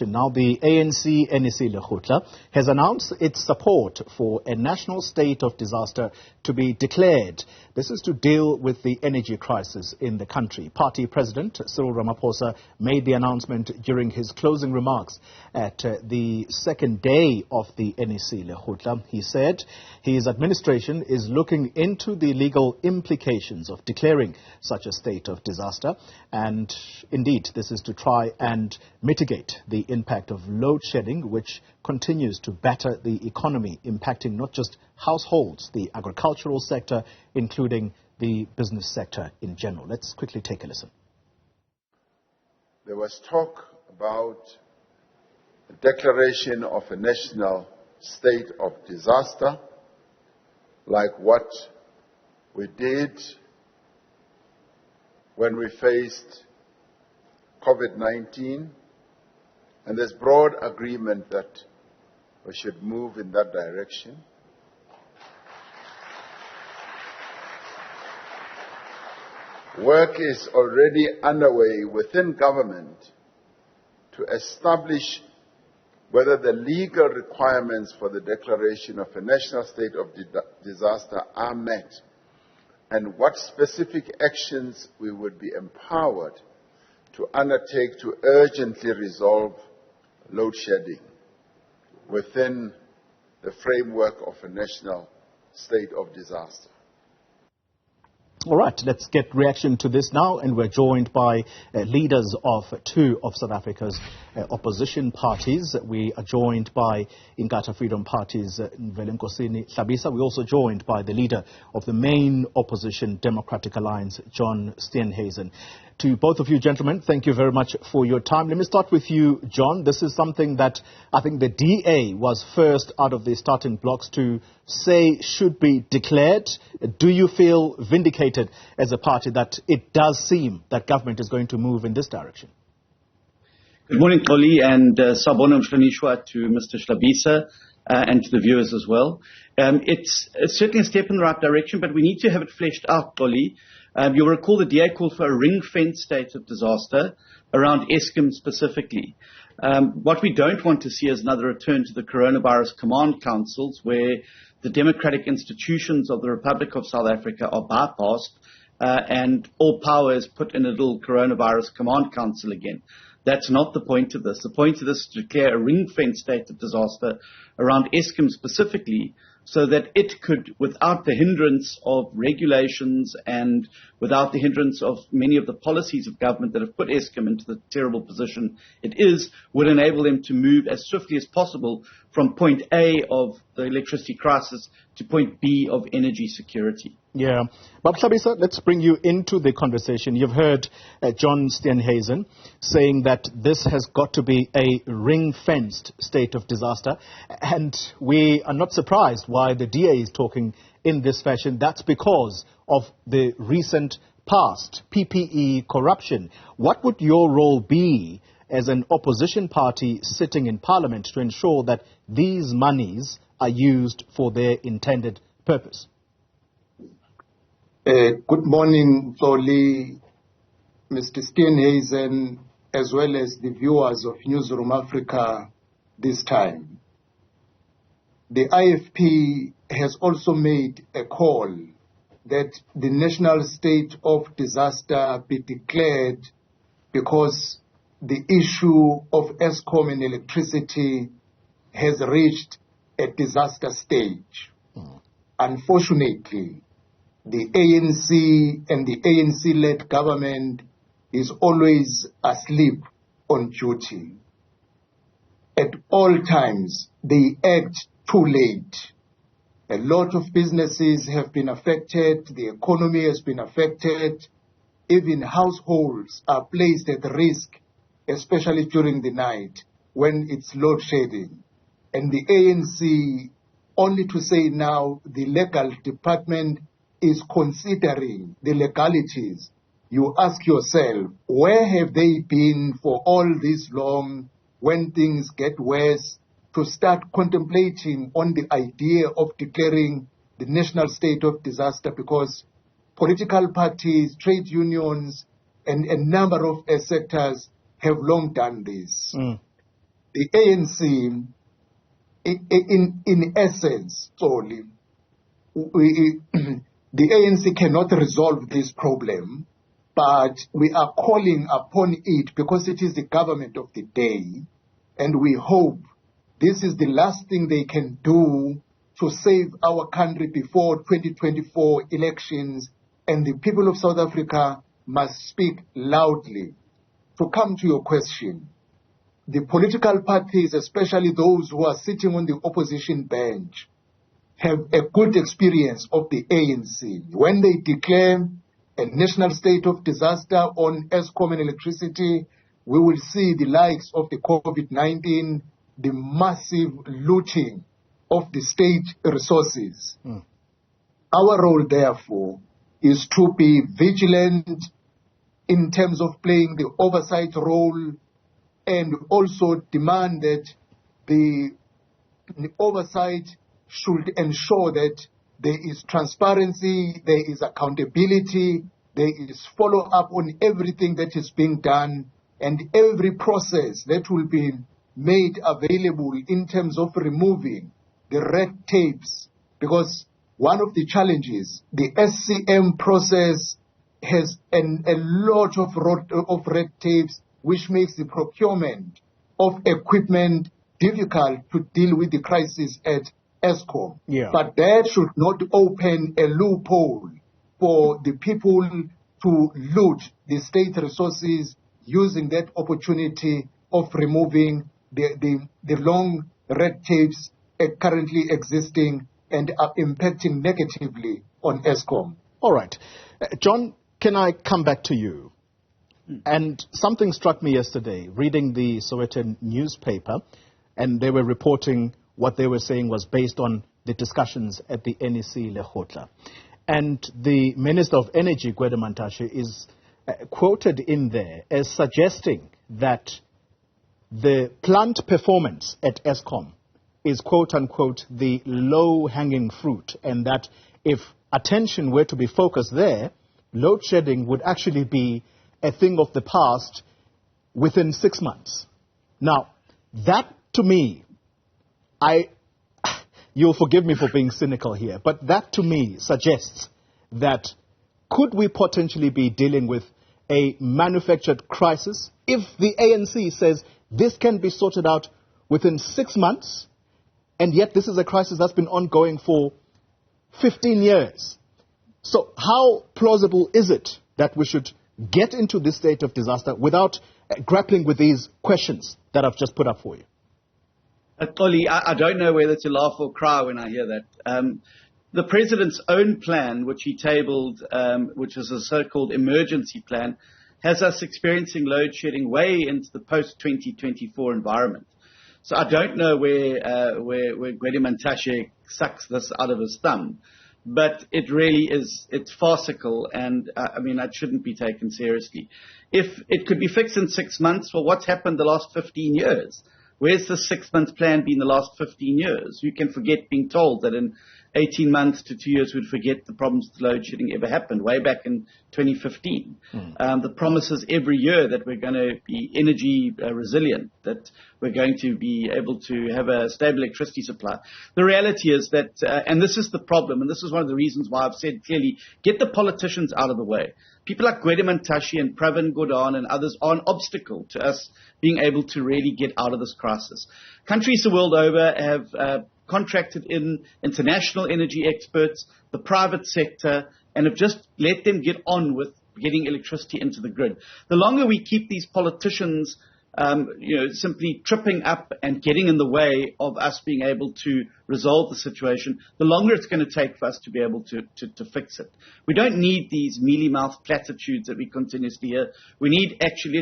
Now, the ANC Hlabisa has announced its support for a national state of disaster to be declared. This is to deal with the energy crisis in the country. Party President Cyril Ramaphosa made the announcement during his closing remarks at the second day of the ANC Hlabisa. He said his administration is looking into the legal implications of declaring such a state of disaster, and indeed this is to try and mitigate the impact of load shedding, which continues to batter the economy, impacting not just households, the agricultural sector, including the business sector in general. Let's quickly take a listen. There was talk about the declaration of a national state of disaster, like what we did when we faced COVID-19. And there's broad agreement that we should move in that direction. Work is already underway within government to establish whether the legal requirements for the declaration of a national state of disaster are met, and what specific actions we would be empowered to undertake to urgently resolve load shedding within the framework of a national state of disaster. All right, let's get reaction to this now, and we're joined by leaders of two of South Africa's opposition parties. We are joined by Inkatha Freedom Party's Velenkosini Hlabisa. We're also joined by the leader of the main opposition Democratic Alliance, John Steenhuisen. To both of you gentlemen, thank you very much for your time. Let me start with you, John. This is something that I think the DA was first out of the starting blocks to say should be declared. Do you feel vindicated as a party that it does seem that government is going to move in this direction? Good morning, Xoli, and Sabona Mhlonishwa to Mr. Hlabisa and to the viewers as well. It's certainly a step in the right direction, but we need to have it fleshed out, Xoli. You'll recall the DA called for a ring-fence state of disaster around Eskom specifically. What we don't want to see is another return to the coronavirus command councils, where the democratic institutions of the Republic of South Africa are bypassed and all power is put in a little coronavirus command council again. That's not the point of this. The point of this is to declare a ring-fence state of disaster around Eskom specifically, so that it could, without the hindrance of regulations and without the hindrance of many of the policies of government that have put Eskom into the terrible position it is, would enable them to move as swiftly as possible from point A of the electricity crisis to point B of energy security. Yeah. But Hlabisa, let's bring you into the conversation. You've heard John Steenhuisen saying that this has got to be a ring-fenced state of disaster. And we are not surprised why the DA is talking in this fashion. That's because of the recent past PPE corruption. What would your role be as an opposition party sitting in Parliament to ensure that these monies are used for their intended purpose? Good morning, Xoli, Mr. Steenhuisen, as well as the viewers of Newzroom Afrika this time. The IFP has also made a call that the national state of disaster be declared because the issue of Eskom and electricity has reached a disaster stage. Unfortunately, the ANC and the ANC-led government is always asleep on duty. At all times, they act too late. A lot of businesses have been affected, the economy has been affected, even households are placed at risk, especially during the night when it's load shedding. And the ANC, only to say now, the legal department is considering the legalities. You ask yourself, where have they been for all this long when things get worse, to start contemplating on the idea of declaring the national state of disaster, because political parties, trade unions, and a number of sectors have long done this. the ANC, in essence, solely, the ANC cannot resolve this problem, but we are calling upon it because it is the government of the day, and we hope this is the last thing they can do to save our country before 2024 elections, and the people of South Africa must speak loudly. To come to your question, the political parties, especially those who are sitting on the opposition bench, have a good experience of the ANC. When they declare a national state of disaster on Eskom and electricity, we will see the likes of the COVID-19, the massive looting of the state resources. Our role, therefore, is to be vigilant in terms of playing the oversight role, and also demand that the oversight should ensure that there is transparency, there is accountability, there is follow-up on everything that is being done, and every process that will be made available in terms of removing the red tapes. Because one of the challenges, the SCM process has a lot of red tapes, which makes the procurement of equipment difficult to deal with the crisis at Eskom. Yeah. But that should not open a loophole for the people to loot the state resources using that opportunity of removing the long red tapes currently existing and are impacting negatively on Eskom. All right. John, can I come back to you? And something struck me yesterday, reading the Sowetan newspaper, and they were reporting what they were saying was based on the discussions at the NEC Lekgotla. And the Minister of Energy, Gwede Mantashe, is quoted in there as suggesting that the plant performance at Eskom is, quote-unquote, the low-hanging fruit, and that if attention were to be focused there, load shedding would actually be a thing of the past within 6 months. Now, that to me, you'll forgive me for being cynical here, but that to me suggests that could we potentially be dealing with a manufactured crisis if the ANC says this can be sorted out within 6 months, and yet this is a crisis that's been ongoing for 15 years. So how plausible is it that we should get into this state of disaster without grappling with these questions that I've just put up for you? Ollie, I don't know whether to laugh or cry when I hear that. The President's own plan, which he tabled, which is a so-called emergency plan, has us experiencing load shedding way into the post-2024 environment. So I don't know where Gwede Mantashe sucks this out of his thumb. But it really is, it's farcical, and I mean, that shouldn't be taken seriously. If it could be fixed in 6 months, well, what's happened the last 15 years? Where's the 6 month plan been the last 15 years? You can forget being told that in 18 months to 2 years we'd forget the problems with load shedding ever happened, way back in 2015. The promises every year that we're going to be energy resilient, that we're going to be able to have a stable electricity supply. The reality is that, and this is the problem, and this is one of the reasons why I've said clearly, get the politicians out of the way. People like Gwede Mantashe and Pravin Gordhan and others are an obstacle to us being able to really get out of this crisis. Countries the world over have contracted in international energy experts, the private sector, and have just let them get on with getting electricity into the grid. The longer we keep these politicians simply tripping up and getting in the way of us being able to resolve the situation, the longer it's going to take for us to be able to fix it. We don't need these mealy-mouthed platitudes that we continuously hear. We need actually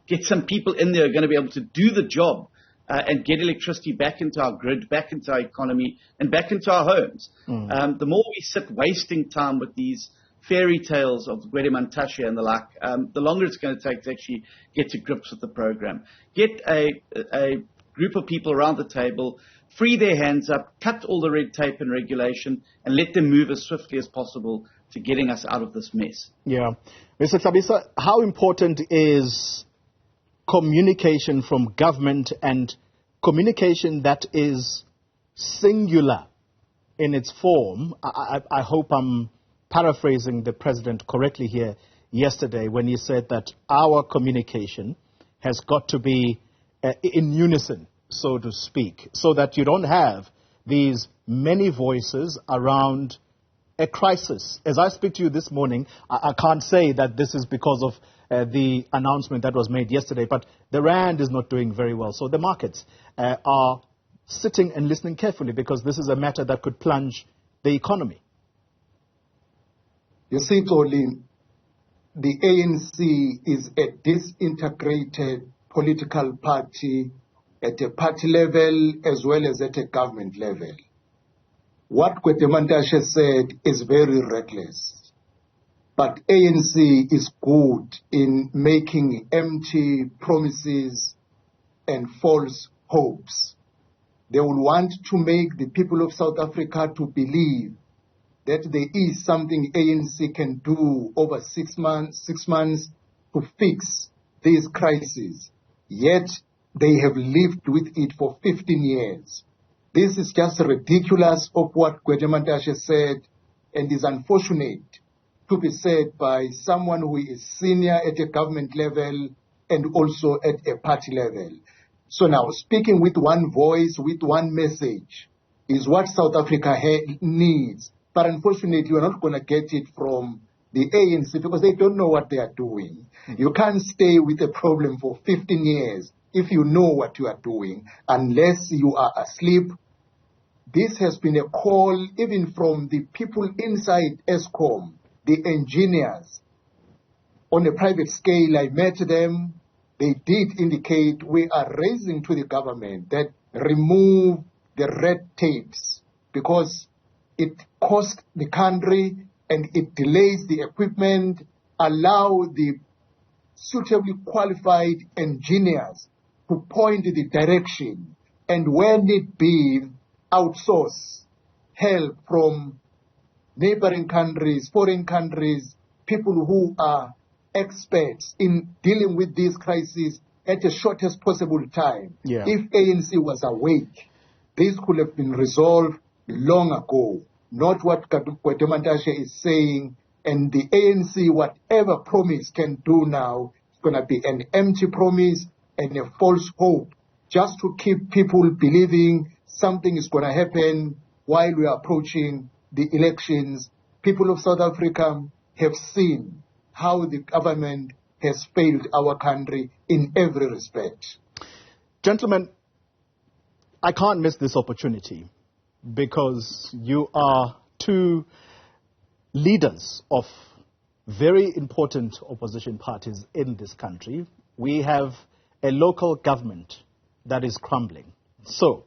get some people in there who are going to be able to do the job and get electricity back into our grid, back into our economy, and back into our homes. The more we sit wasting time with these fairy tales of Gwede Mantashe and the like, the longer it's going to take to actually get to grips with the program. Get a group of people around the table, free their hands up, cut all the red tape and regulation, and let them move as swiftly as possible to getting us out of this mess. Yeah. Mr. Hlabisa, how important is communication from government and communication that is singular in its form. I hope I'm paraphrasing the president correctly here yesterday when he said that our communication has got to be in unison, so to speak, so that you don't have these many voices around a crisis. As I speak to you this morning, I can't say that this is because of the announcement that was made yesterday, but the rand is not doing very well. So the markets are sitting and listening carefully because this is a matter that could plunge the economy. You see, Toli, the ANC is a disintegrated political party at a party level as well as at a government level. What Kwetemantashe said is very reckless. But ANC is good in making empty promises and false hopes. They will want to make the people of South Africa to believe that there is something ANC can do over 6 months to fix these crises. Yet they have lived with it for 15 years. This is just ridiculous of what Kwetemantashe said, and is unfortunate to be said by someone who is senior at a government level and also at a party level. So now, speaking with one voice, with one message, is what South Africa needs. But unfortunately, you're not going to get it from the ANC because they don't know what they are doing. You can't stay with a problem for 15 years if you know what you are doing, unless you are asleep. This has been a call even from the people inside ESCOM, the engineers. On a private scale, I met them. They did indicate we are raising to the government that remove the red tapes because it costs the country and it delays the equipment, allow the suitably qualified engineers to point the direction, and when it be, outsource help from neighboring countries, foreign countries, people who are experts in dealing with these crises at the shortest possible time. Yeah. If ANC was awake, this could have been resolved long ago, not what Kwetemantashe is saying. And the ANC, whatever promise can do now, it's going to be an empty promise and a false hope, just to keep people believing something is going to happen while we are approaching the elections. People of South Africa have seen how the government has failed our country in every respect. Gentlemen, I can't miss this opportunity because you are two leaders of very important opposition parties in this country. We have a local government that is crumbling. So,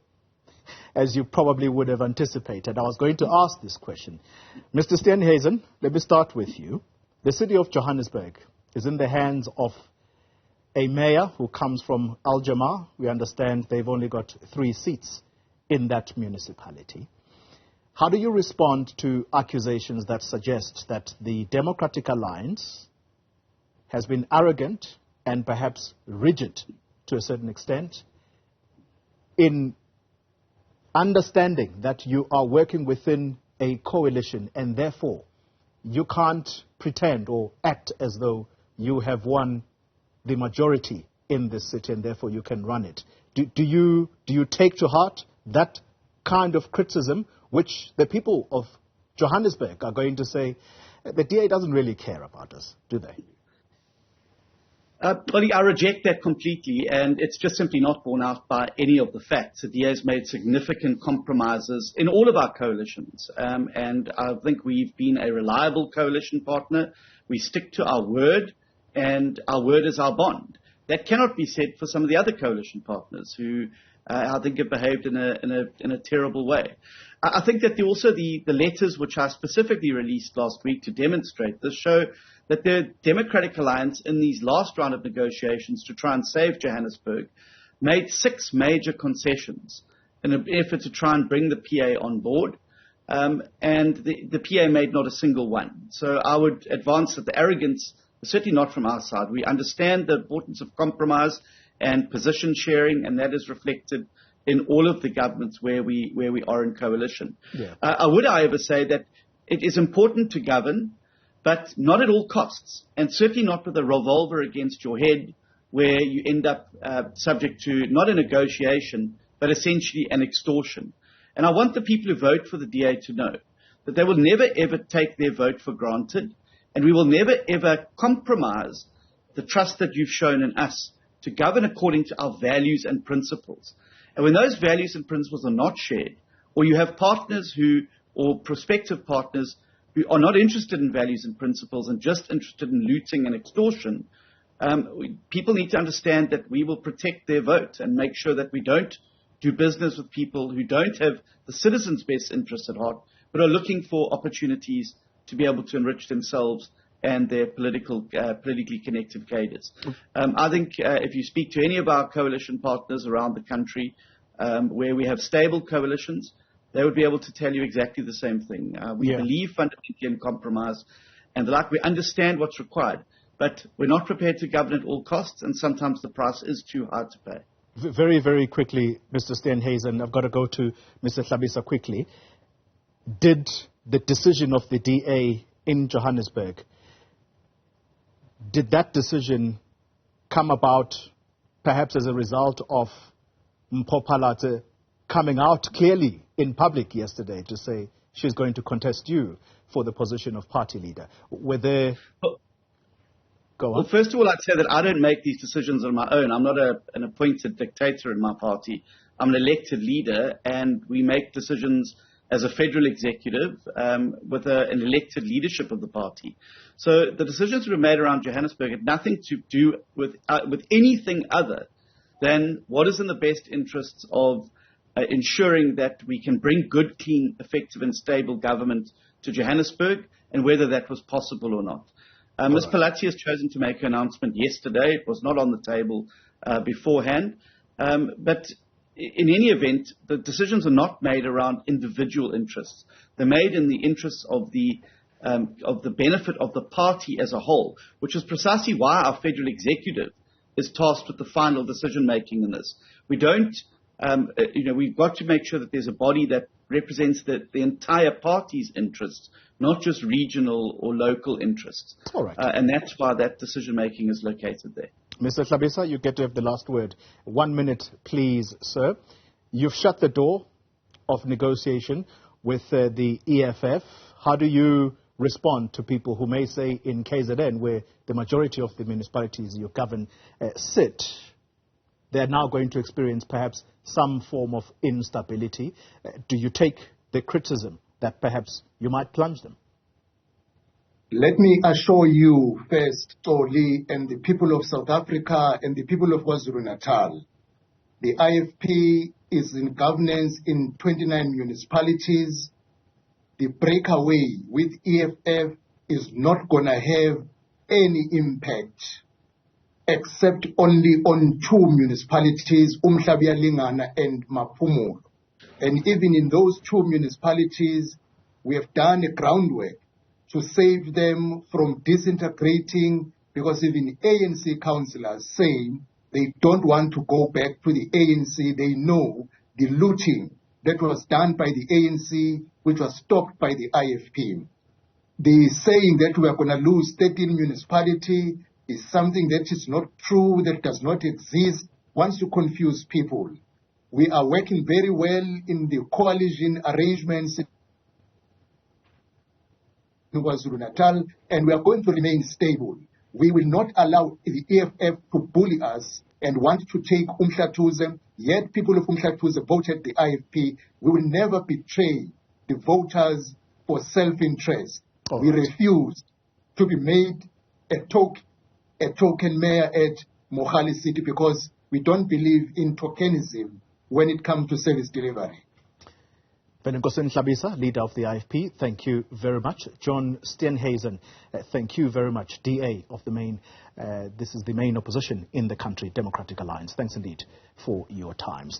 as you probably would have anticipated, I was going to ask this question. Mr. Steenhuisen, let me start with you. The city of Johannesburg is in the hands of a mayor who comes from Al-Jamar. We understand they've only got 3 seats in that municipality. How do you respond to accusations that suggest that the Democratic Alliance has been arrogant and perhaps rigid to a certain extent in understanding that you are working within a coalition and therefore you can't pretend or act as though you have won the majority in this city and therefore you can run it? Do you take to heart that kind of criticism, which the people of Johannesburg are going to say, the DA doesn't really care about us, do they? Well, I reject that completely, and it's just simply not borne out by any of the facts. The DA has made significant compromises in all of our coalitions, and I think we've been a reliable coalition partner. We stick to our word, and our word is our bond. That cannot be said for some of the other coalition partners who I think have behaved in a terrible way. I think that also the letters which I specifically released last week to demonstrate this show that the Democratic Alliance in these last round of negotiations to try and save Johannesburg made 6 major concessions in an effort to try and bring the PA on board. And the PA made not a single one. So I would advance that the arrogance is certainly not from our side. We understand the importance of compromise and position sharing, and that is reflected in all of the governments where we are in coalition. Yeah. I would, however, say that it is important to govern, but not at all costs, and certainly not with a revolver against your head, where you end up subject to not a negotiation, but essentially an extortion. And I want the people who vote for the DA to know that they will never, ever take their vote for granted, and we will never, ever compromise the trust that you've shown in us to govern according to our values and principles. And when those values and principles are not shared, or you have partners or prospective partners who are not interested in values and principles and just interested in looting and extortion, people need to understand that we will protect their vote and make sure that we don't do business with people who don't have the citizens' best interests at heart, but are looking for opportunities to be able to enrich themselves and their politically connected cadres. I think if you speak to any of our coalition partners around the country where we have stable coalitions, they would be able to tell you exactly the same thing. We believe fundamentally in compromise, and we understand what's required, but we're not prepared to govern at all costs, and sometimes the price is too hard to pay. Very, very quickly, Mr. Steenhuisen, I've got to go to Mr. Hlabisa quickly. Did the decision of the DA in Johannesburg, did that decision come about perhaps as a result of Mpho Phalatse coming out clearly in public yesterday to say she's going to contest you for the position of party leader? Were there... Go on. Well, first of all, I'd say that I don't make these decisions on my own. I'm not an appointed dictator in my party. I'm an elected leader, and we make decisions as a federal executive with an elected leadership of the party. So the decisions that were made around Johannesburg had nothing to do with anything other than what is in the best interests of ensuring that we can bring good, clean, effective and stable government to Johannesburg, and whether that was possible or not. Ms. Phalatse has chosen to make her announcement yesterday. It was not on the table beforehand. But in any event, the decisions are not made around individual interests. They're made in the interests of the benefit of the party as a whole, which is precisely why our federal executive is tasked with the final decision making in this. We don't, we've got to make sure that there's a body that represents the entire party's interests, not just regional or local interests. All right. And that's why that decision making is located there. Mr. Hlabisa, you get to have the last word. 1 minute, please, sir. You've shut the door of negotiation with the EFF. How do you respond to people who may say in KZN, where the majority of the municipalities you govern sit, they're now going to experience perhaps some form of instability? Do you take the criticism that perhaps you might plunge them? Let me assure you first, Toli, and the people of South Africa and the people of KwaZulu-Natal, the IFP is in governance in 29 municipalities. The breakaway with EFF is not going to have any impact except only on 2 municipalities, Umhlabiyalingana and Maphumulo. And even in those 2 municipalities, we have done a groundwork to save them from disintegrating, because even ANC councillors say they don't want to go back to the ANC. They know the looting that was done by the ANC, which was stopped by the IFP. The saying that we are going to lose 13 municipalities is something that is not true, that does not exist, wants to confuse people. We are working very well in the coalition arrangements in KwaZulu-Natal, and we are going to remain stable. We will not allow the EFF to bully us and want to take Umhlathuze, yet people of Umhlathuze voted the IFP. We will never betray the voters for self-interest. Right. We refuse to be made a token mayor at Mohali City, because we don't believe in tokenism when it comes to service delivery. Velenkosini Hlabisa, leader of the IFP, thank you very much. John Steenhuisen, thank you very much. DA of the main, this is the main opposition in the country, Democratic Alliance. Thanks indeed for your time.